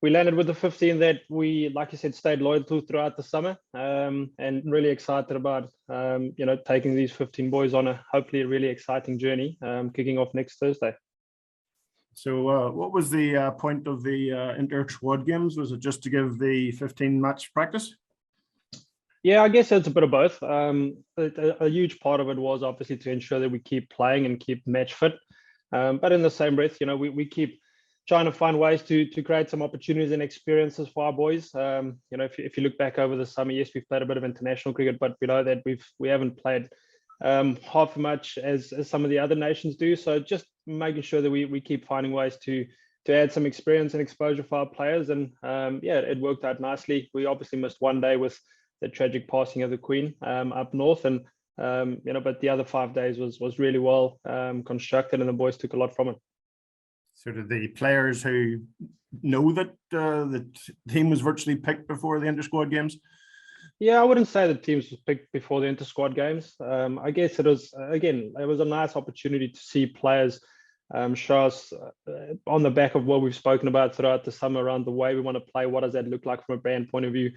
we landed with the 15 that we, like you said, stayed loyal to throughout the summer, and really excited about taking these 15 boys on a hopefully a really exciting journey, kicking off next Thursday. So what was the point of the inter-squad games? Was it just to give the 15 match practice? Yeah, I guess it's a bit of both. A huge part of it was obviously to ensure that we keep playing and keep match fit. But in the same breath, we keep trying to find ways to create some opportunities and experiences for our boys. If you look back over the summer, yes, we've played a bit of international cricket, but we know that we haven't played half as much as some of the other nations do. So just making sure that we keep finding ways to add some experience and exposure for our players. And it worked out nicely. We obviously missed one day with the tragic passing of the Queen up north, and but the other 5 days was really well constructed, and the boys took a lot from it. So did the players who know that the team was virtually picked before the inter-squad games? Yeah, I wouldn't say the teams was picked before the inter-squad games. I guess it was a nice opportunity to see players show us on the back of what we've spoken about throughout the summer around the way we want to play. What does that look like from a brand point of view?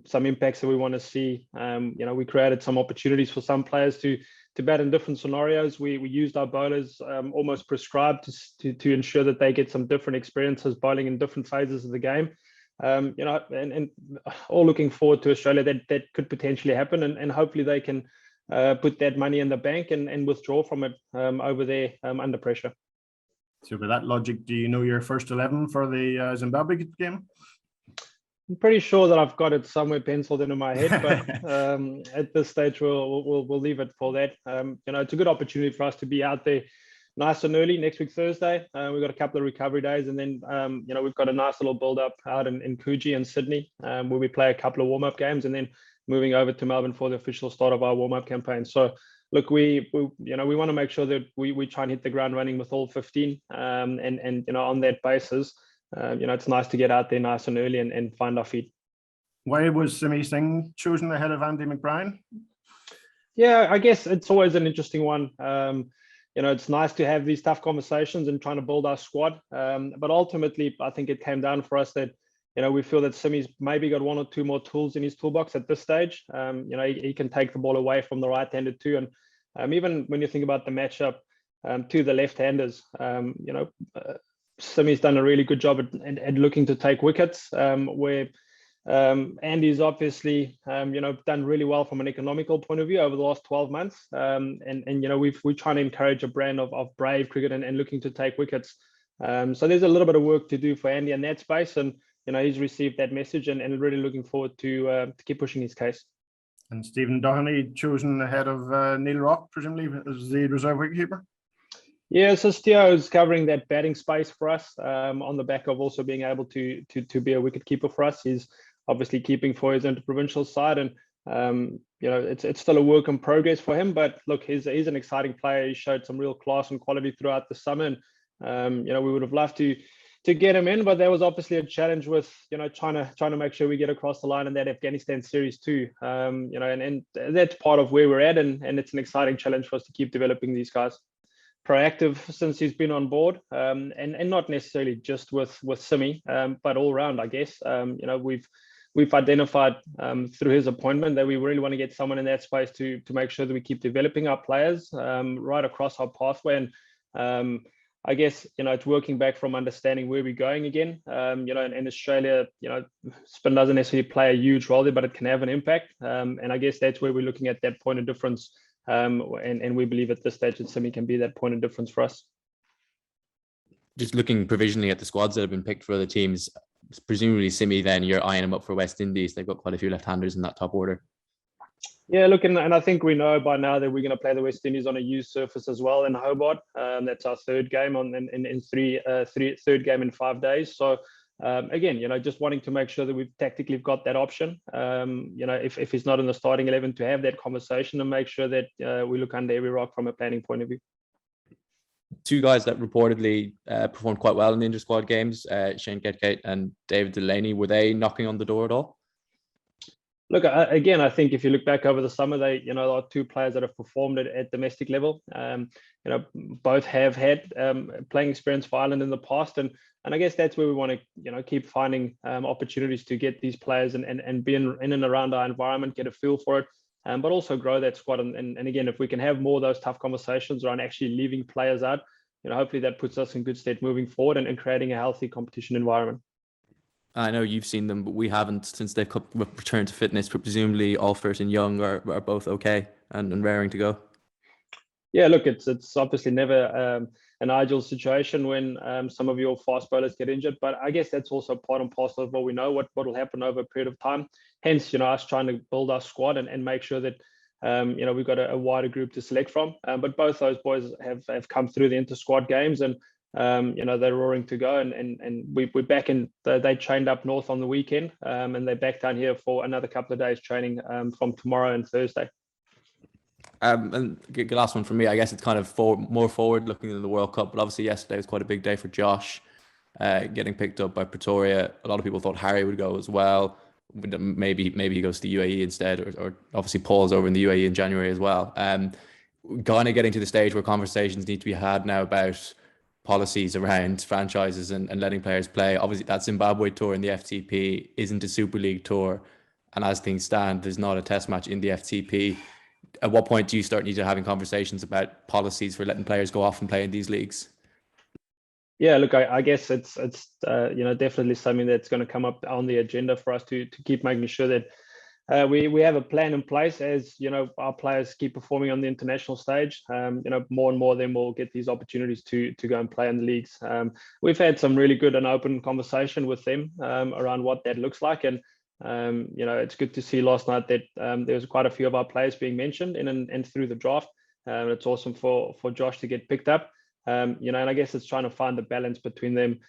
Some impacts that we want to see. We created some opportunities for some players to bat in different scenarios. We used our bowlers almost prescribed to ensure that they get some different experiences bowling in different phases of the game. And all looking forward to Australia that could potentially happen, and hopefully they can put that money in the bank and withdraw from it over there under pressure. So with that logic, do you know your first 11 for the Zimbabwe game? I'm pretty sure that I've got it somewhere penciled into my head, but at this stage we'll leave it for that. It's a good opportunity for us to be out there nice and early next week Thursday. We've got a couple of recovery days, and then we've got a nice little build up out in Coogee and Sydney, where we play a couple of warm up games, and then moving over to Melbourne for the official start of our warm up campaign. So look, we want to make sure that we try and hit the ground running with all 15, and on that basis. It's nice to get out there nice and early and find our feet. Why was Simi Singh chosen ahead of Andy McBride? Yeah, I guess it's always an interesting one. It's nice to have these tough conversations and trying to build our squad. But ultimately, I think it came down for us that, we feel that Simi's maybe got one or two more tools in his toolbox at this stage. He can take the ball away from the right-handed too. And even when you think about the matchup to the left-handers, Simi's done a really good job at looking to take wickets, where Andy's obviously done really well from an economical point of view over the last 12 months. We're trying to encourage a brand of brave cricket and looking to take wickets. So there's a little bit of work to do for Andy in that space, and he's received that message and really looking forward to keep pushing his case. And Stephen Doherty chosen ahead of Neil Rock, presumably as the reserve wicketkeeper. Yeah, so Steo is covering that batting space for us, on the back of also being able to be a wicketkeeper for us. He's obviously keeping for his interprovincial side, and it's still a work in progress for him. But look, he's an exciting player. He showed some real class and quality throughout the summer, and we would have loved to get him in, but there was obviously a challenge with trying to make sure we get across the line in that Afghanistan series too. And that's part of where we're at, and it's an exciting challenge for us to keep developing these guys. Proactive since he's been on board, and not necessarily just with Simi, but all round, I guess. We've identified through his appointment that we really want to get someone in that space to make sure that we keep developing our players right across our pathway. And I guess it's working back from understanding where we're going again. In Australia, spin doesn't necessarily play a huge role there, but it can have an impact. And I guess that's where we're looking at that point of difference. And we believe at this stage that Simi can be that point of difference for us. Just looking provisionally at the squads that have been picked for other teams, presumably Simi, then you're eyeing him up for West Indies. They've got quite a few left-handers in that top order. Yeah, look, and I think we know by now that we're going to play the West Indies on a used surface as well in Hobart. That's our third game third game in 5 days. So again, just wanting to make sure that we've tactically got that option. If he's not in the starting 11, to have that conversation and make sure that we look under every rock from a planning point of view. Two guys that reportedly performed quite well in the inter-squad games, Shane Gedgate and David Delaney, were they knocking on the door at all? Look, again, I think if you look back over the summer, there are two players that have performed at domestic level. Both have had playing experience for Ireland in the past, and And I guess that's where we want to, keep finding opportunities to get these players and be in and around our environment, get a feel for it, but also grow that squad. And again, if we can have more of those tough conversations around actually leaving players out, hopefully that puts us in good stead moving forward and creating a healthy competition environment. I know you've seen them, but we haven't since they've returned to fitness. But presumably, Alfred and Young are both okay and raring to go. Yeah, look, it's obviously never an ideal situation when some of your fast bowlers get injured, but I guess that's also part and parcel of what we know, what will happen over a period of time. Hence, us trying to build our squad and make sure that we've got a wider group to select from. But both those boys have come through the inter-squad games, and they're roaring to go. And we're back in. They trained up north on the weekend, and they're back down here for another couple of days training from tomorrow and Thursday. And the last one for me, I guess it's kind of more forward looking than the World Cup, but obviously yesterday was quite a big day for Josh, getting picked up by Pretoria. A lot of people thought Harry would go as well. Maybe he goes to the UAE instead, or obviously Paul's over in the UAE in January as well. Kind of getting to the stage where conversations need to be had now about policies around franchises and letting players play. Obviously that Zimbabwe tour in the FTP isn't a Super League tour, and as things stand, there's not a test match in the FTP. At what point do you start having conversations about policies for letting players go off and play in these leagues? Yeah, look, I guess it's definitely something that's going to come up on the agenda for us to keep making sure that we have a plan in place as our players keep performing on the international stage. More and more of them will get these opportunities to go and play in the leagues. We've had some really good and open conversation with them around what that looks like, and it's good to see last night that there was quite a few of our players being mentioned in and through the draft. It's awesome for Josh to get picked up. And I guess it's trying to find the balance between them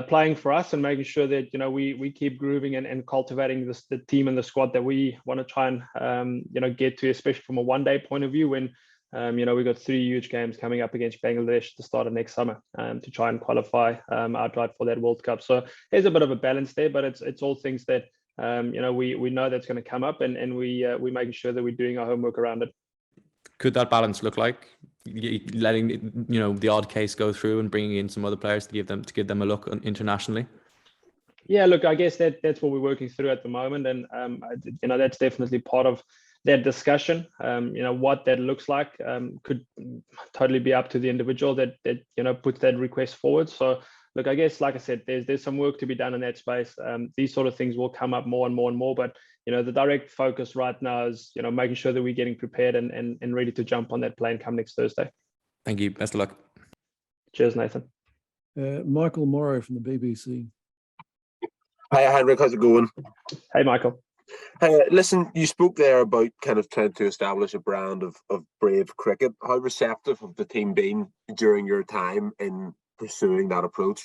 playing for us and making sure that we keep grooving and cultivating the team and the squad that we want to try and get to, especially from a one-day point of view when we've got 3 huge games coming up against Bangladesh at the start of next summer to try and qualify outright for that World Cup. So there's a bit of a balance there, but it's all things that we know that's going to come up, and we're making sure that we're doing our homework around it. Could that balance look like letting the odd case go through and bringing in some other players to give them a look internationally? Yeah, look, I guess that's what we're working through at the moment, and that's definitely part of that discussion. What that looks like could totally be up to the individual that puts that request forward. So look, I guess, like I said, there's some work to be done in that space. These sort of things will come up more and more and more, but the direct focus right now is making sure that we're getting prepared and ready to jump on that plane come next Thursday. Thank you. Best of luck. Cheers, Nathan. Michael Morrow from the BBC. Hi, Heinrich. How's it going? Hey, Michael. Listen, you spoke there about kind of trying to establish a brand of brave cricket. How receptive have the team been during your time in pursuing that approach?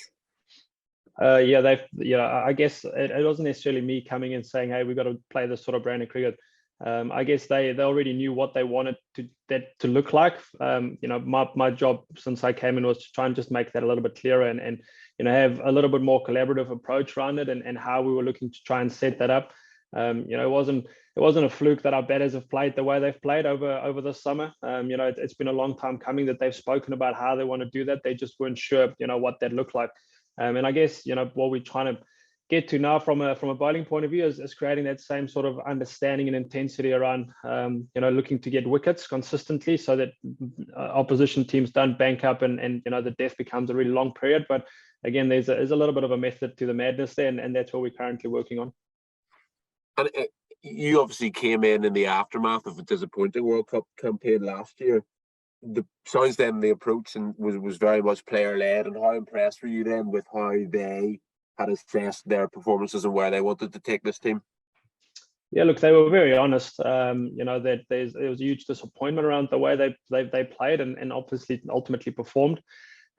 I guess it wasn't necessarily me coming and saying, hey, we've got to play this sort of brand of cricket. I guess they already knew what they wanted to look like. My job since I came in was to try and just make that a little bit clearer and have a little bit more collaborative approach around it and how we were looking to try and set that up. It wasn't a fluke that our batters have played the way they've played over the summer. It's been a long time coming that they've spoken about how they want to do that. They just weren't sure, what that looked like. And I guess, what we're trying to get to now from a bowling point of view is creating that same sort of understanding and intensity around, looking to get wickets consistently so that opposition teams don't bank up and the death becomes a really long period. But again, there's a little bit of a method to the madness there, and that's what we're currently working on. And you obviously came in the aftermath of a disappointing World Cup campaign last year. The sounds then the approach was very much player led. And how impressed were you then with how they had assessed their performances and where they wanted to take this team? Yeah, look, they were very honest. That there was a huge disappointment around the way they played and obviously ultimately performed.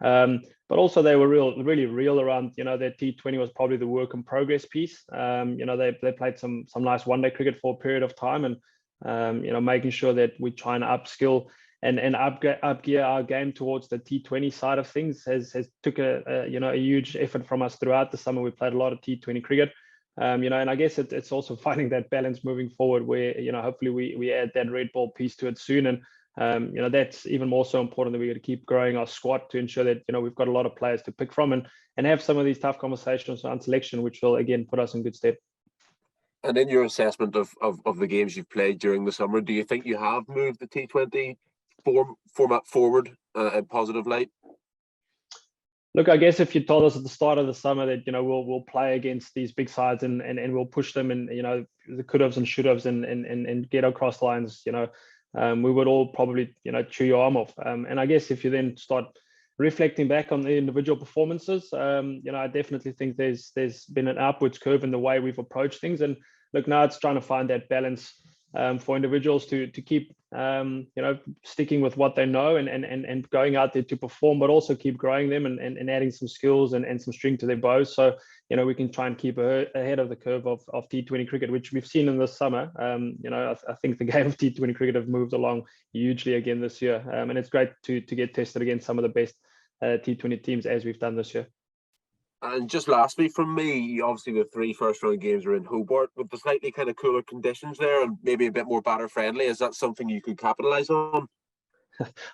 But also they were really real around, their T20 was probably the work in progress piece. They played some nice one-day cricket for a period of time and, making sure that we try and upskill and upgear our game towards the T20 side of things has took a huge effort from us throughout the summer. We played a lot of T20 cricket, and I guess it's also finding that balance moving forward where, hopefully we add that red ball piece to it soon. And that's even more so important, that we're going to keep growing our squad to ensure that we've got a lot of players to pick from, and have some of these tough conversations on selection, which will again put us in good stead. And in your assessment of the games you've played during the summer, do you think you have moved the T20 format forward in positive light? Look, I guess if you told us at the start of the summer that we'll play against these big sides and we'll push them, and the could-haves and should-haves and get across lines, we would all probably chew your arm off. And I guess if you then start reflecting back on the individual performances, I definitely think there's been an upwards curve in the way we've approached things. And look, now it's trying to find that balance for individuals to keep sticking with what they know and going out there to perform, but also keep growing them and adding some skills and some string to their bows, so we can try and keep ahead of the curve of T20 cricket, which we've seen in the summer. I think the game of T20 cricket have moved along hugely again this year, and it's great to get tested against some of the best T20 teams as we've done this year. And just lastly from me, obviously the 3 first-round games are in Hobart with the slightly kind of cooler conditions there and maybe a bit more batter-friendly. Is that something you could capitalise on?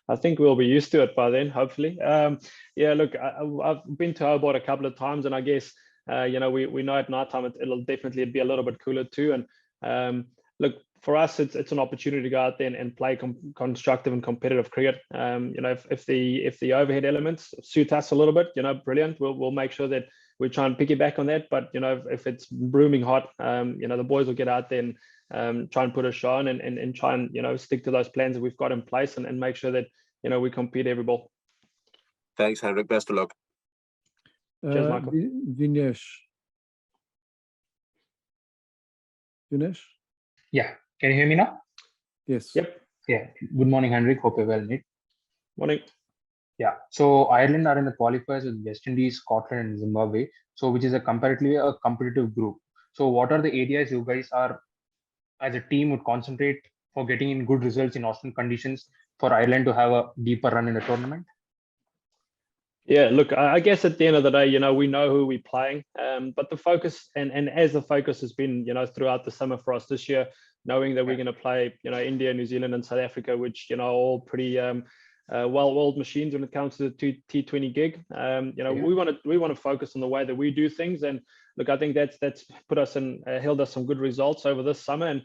I think we'll be used to it by then, hopefully. Look, I've been to Hobart a couple of times, and I guess we know at night time it'll definitely be a little bit cooler too. And look, for us, it's an opportunity to go out there and play constructive and competitive cricket. If the overhead elements suit us a little bit, brilliant. We'll make sure that we try and piggyback on that. But if it's brooming hot, the boys will get out there and try and put a show on and try and stick to those plans that we've got in place and make sure that we compete every ball. Thanks, Heinrich. Best of luck. Cheers, Michael. Vinesh. Vinesh? Yeah. Can you hear me now? Yes. Yep. Yeah. Good morning, Heinrich. Hope you're well, Nick. Morning. Yeah. So Ireland are in the qualifiers with West Indies, Scotland, and Zimbabwe. So which is comparatively a competitive group. So what are the areas you guys are, as a team, would concentrate for getting in good results in Australian conditions for Ireland to have a deeper run in the tournament? Yeah, look, I guess at the end of the day, we know who we're playing, but the focus and as the focus has been, throughout the summer for us this year, knowing that we're going to play, India, New Zealand, and South Africa, which all pretty well-oiled machines when it comes to the T20 gig. We want to focus on the way that we do things, and look, I think that's put us in, held us some good results over this summer, and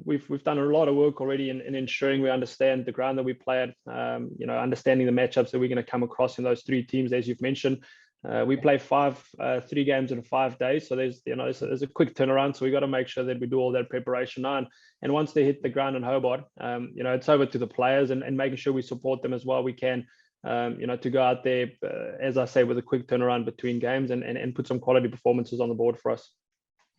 we've done a lot of work already in ensuring we understand the ground that we play at, understanding the matchups that we're going to come across in those 3 teams, as you've mentioned. We play 3 games in 5 days, so there's a quick turnaround. So we got to make sure that we do all that preparation now, and once they hit the ground in Hobart, it's over to the players and making sure we support them as well we can, to go out there, as I say, with a quick turnaround between games and put some quality performances on the board for us.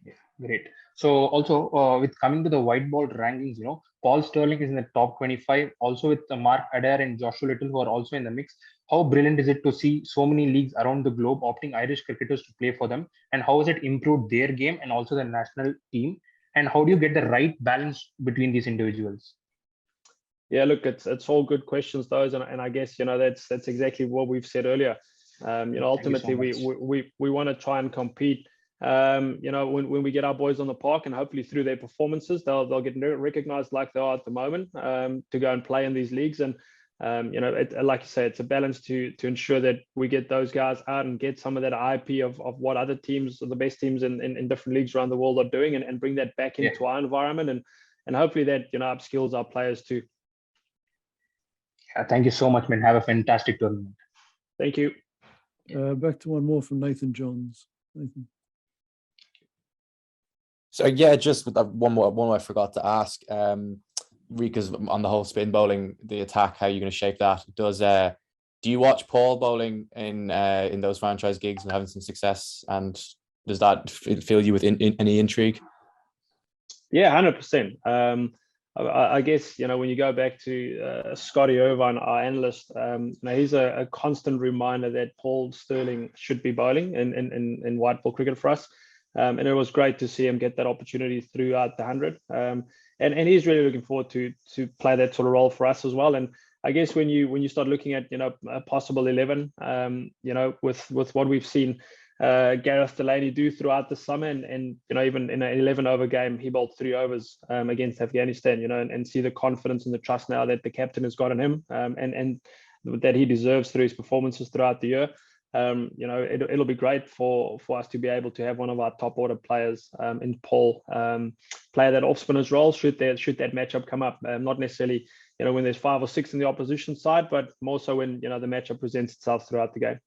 Yeah, great. So also with coming to the white ball rankings, Paul Sterling is in the top 25, also with Mark Adair and Joshua Little, who are also in the mix. How brilliant is it to see so many leagues around the globe opting Irish cricketers to play for them? And how has it improved their game and also the national team? And how do you get the right balance between these individuals? Yeah, look, it's all good questions, those, and I guess that's exactly what we've said earlier. Ultimately, we want to try and compete. When we get our boys on the park, and hopefully through their performances, they'll get recognized like they are at the moment, to go and play in these leagues. And like you say, it's a balance to ensure that we get those guys out and get some of that IP of what other teams, the best teams in different leagues around the world are doing, and bring that back into our environment, and hopefully that upskills our players too. Thank you so much, man. Have a fantastic tournament. Thank you. Back to one more from Nathan Johns. Nathan. So yeah, just with one more I forgot to ask. Rika's on the whole spin bowling, the attack, how are you going to shape that? Do you watch Paul bowling in those franchise gigs and having some success? And does that fill you with any intrigue? Yeah, 100%. I guess when you go back to Scotty Irvine, our analyst, he's a constant reminder that Paul Sterling should be bowling in white ball cricket for us. And it was great to see him get that opportunity throughout the 100. And he's really looking forward to play that sort of role for us as well. And I guess when you start looking at a possible 11, with what we've seen Gareth Delaney do throughout the summer, and even in an 11-over game, he bowled 3 overs against Afghanistan. And see the confidence and the trust now that the captain has got in him, and that he deserves through his performances throughout the year. It'll be great for us to be able to have one of our top order players in Paul play that off spinner's role should that matchup come up. Not necessarily when there's 5 or 6 in the opposition side, but more so when the matchup presents itself throughout the game.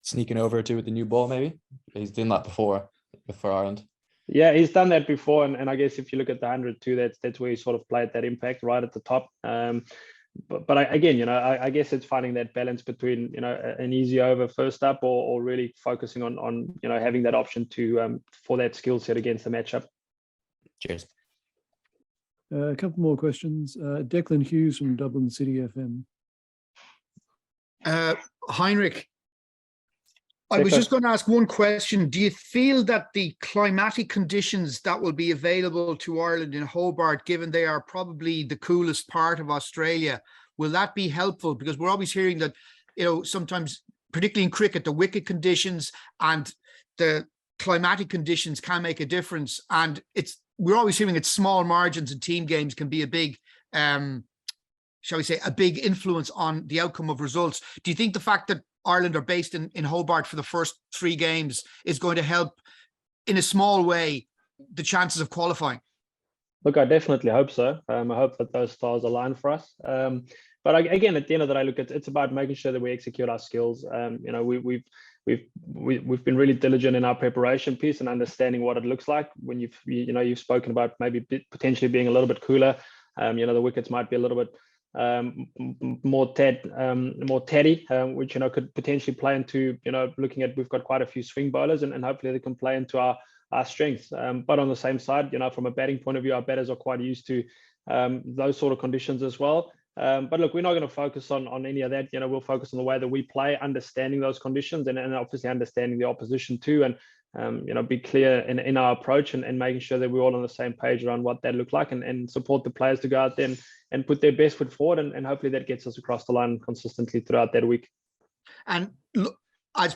Sneaking over to with the new ball, maybe he's done that before for Ireland. Yeah, he's done that before, and I guess if you look at the 100 too, that's where he sort of played that impact right at the top. But I guess it's finding that balance between an easy over first up or really focusing on having that option to for that skill set against the matchup. Cheers. A couple more questions. Declan Hughes from Dublin City FM. Heinrich, I was just going to ask one question. Do you feel that the climatic conditions that will be available to Ireland in Hobart, given they are probably the coolest part of Australia, will that be helpful? Because we're always hearing that, sometimes, particularly in cricket, the wicket conditions and the climatic conditions can make a difference. And we're always hearing that small margins in team games can be a big, shall we say, a big influence on the outcome of results. Do you think the fact that Ireland are based in Hobart for the first 3 games is going to help, in a small way, the chances of qualifying? Look, I definitely hope so. I hope that those stars align for us. But again, at the end of the day, look, it's about making sure that we execute our skills. We've been really diligent in our preparation piece and understanding what it looks like when you've spoken about maybe potentially being a little bit cooler. The wickets might be a little bit more tatty, which could potentially play into looking at, we've got quite a few swing bowlers and hopefully they can play into our strengths. But on the same side, from a batting point of view, our batters are quite used to those sort of conditions as well. But look, we're not going to focus on any of that. We'll focus on the way that we play, understanding those conditions and obviously understanding the opposition too, and be clear in our approach and making sure that we're all on the same page around what that look like and support the players to go out there and put their best foot forward, and hopefully that gets us across the line consistently throughout that week. And look, as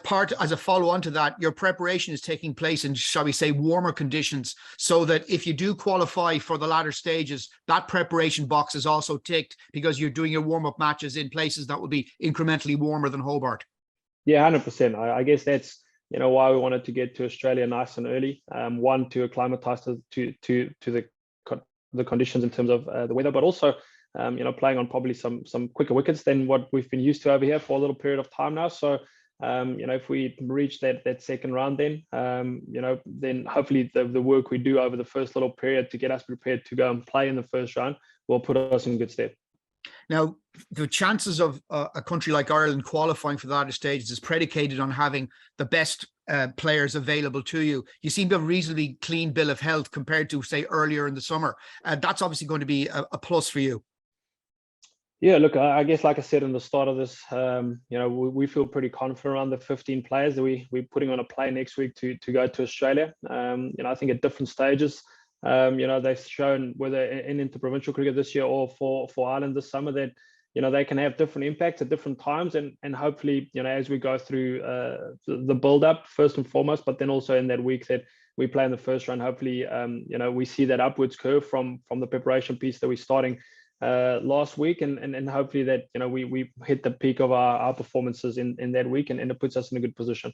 a follow-on to that, your preparation is taking place in, shall we say, warmer conditions, so that if you do qualify for the latter stages, that preparation box is also ticked because you're doing your warm-up matches in places that will be incrementally warmer than Hobart. Yeah, 100%. I guess that's why we wanted to get to Australia nice and early. One, to acclimatise to the conditions in terms of the weather, but also playing on probably some quicker wickets than what we've been used to over here for a little period of time now. So if we reach that second round, then hopefully the work we do over the first little period to get us prepared to go and play in the first round will put us in good stead. Now, the chances of a country like Ireland qualifying for the latter stages is predicated on having the best players available to you. You seem to have a reasonably clean bill of health compared to, say, earlier in the summer. That's obviously going to be a plus for you. Yeah, look, I guess like I said in the start of this, we feel pretty confident around the 15 players that we're putting on a plane next week to go to Australia. I think at different stages, they've shown whether in interprovincial cricket this year or for Ireland this summer that they can have different impacts at different times, and hopefully as we go through the build up first and foremost, but then also in that week that we play in the first round, hopefully we see that upwards curve from the preparation piece that we're starting last week, and hopefully that we hit the peak of our performances in that week, and it puts us in a good position.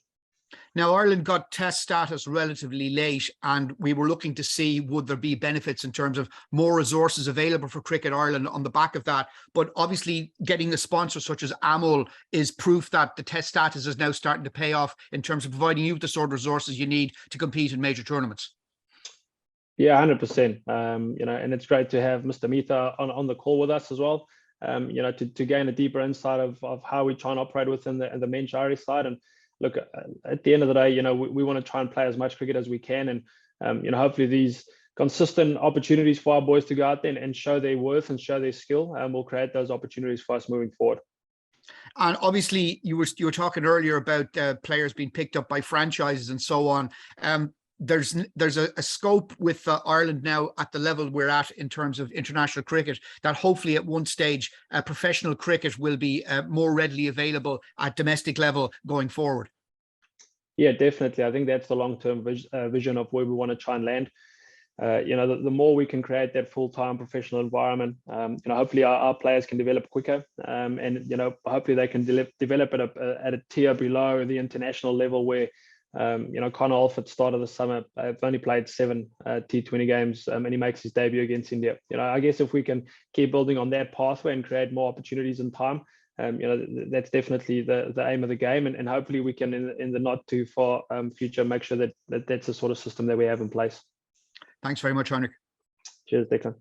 Now, Ireland got test status relatively late, and we were looking to see would there be benefits in terms of more resources available for Cricket Ireland on the back of that. But obviously getting a sponsor such as Amul is proof that the test status is now starting to pay off in terms of providing you with the sort of resources you need to compete in major tournaments. Yeah, 100%. And it's great to have Mr. Mitha on the call with us as well. To gain a deeper insight of how we try and operate within the men's Irish side. And look, at the end of the day, we want to try and play as much cricket as we can, and hopefully these consistent opportunities for our boys to go out there and show their worth and show their skill, and will create those opportunities for us moving forward. And obviously, you were talking earlier about players being picked up by franchises and so on. There's a scope with Ireland now at the level we're at in terms of international cricket that hopefully at one stage professional cricket will be more readily available at domestic level going forward. Yeah, definitely. I think that's the long-term vision of where we want to try and land. The more we can create that full-time professional environment, hopefully our players can develop quicker, and hopefully they can develop at a tier below the international level where, Connor Olf at the start of the summer, I've only played 7 T20 games, and he makes his debut against India. I guess if we can keep building on that pathway and create more opportunities in time, that's definitely the aim of the game, and hopefully we can in the not too far future make sure that that's the sort of system that we have in place. Thanks very much, Heinrich. Cheers, Declan.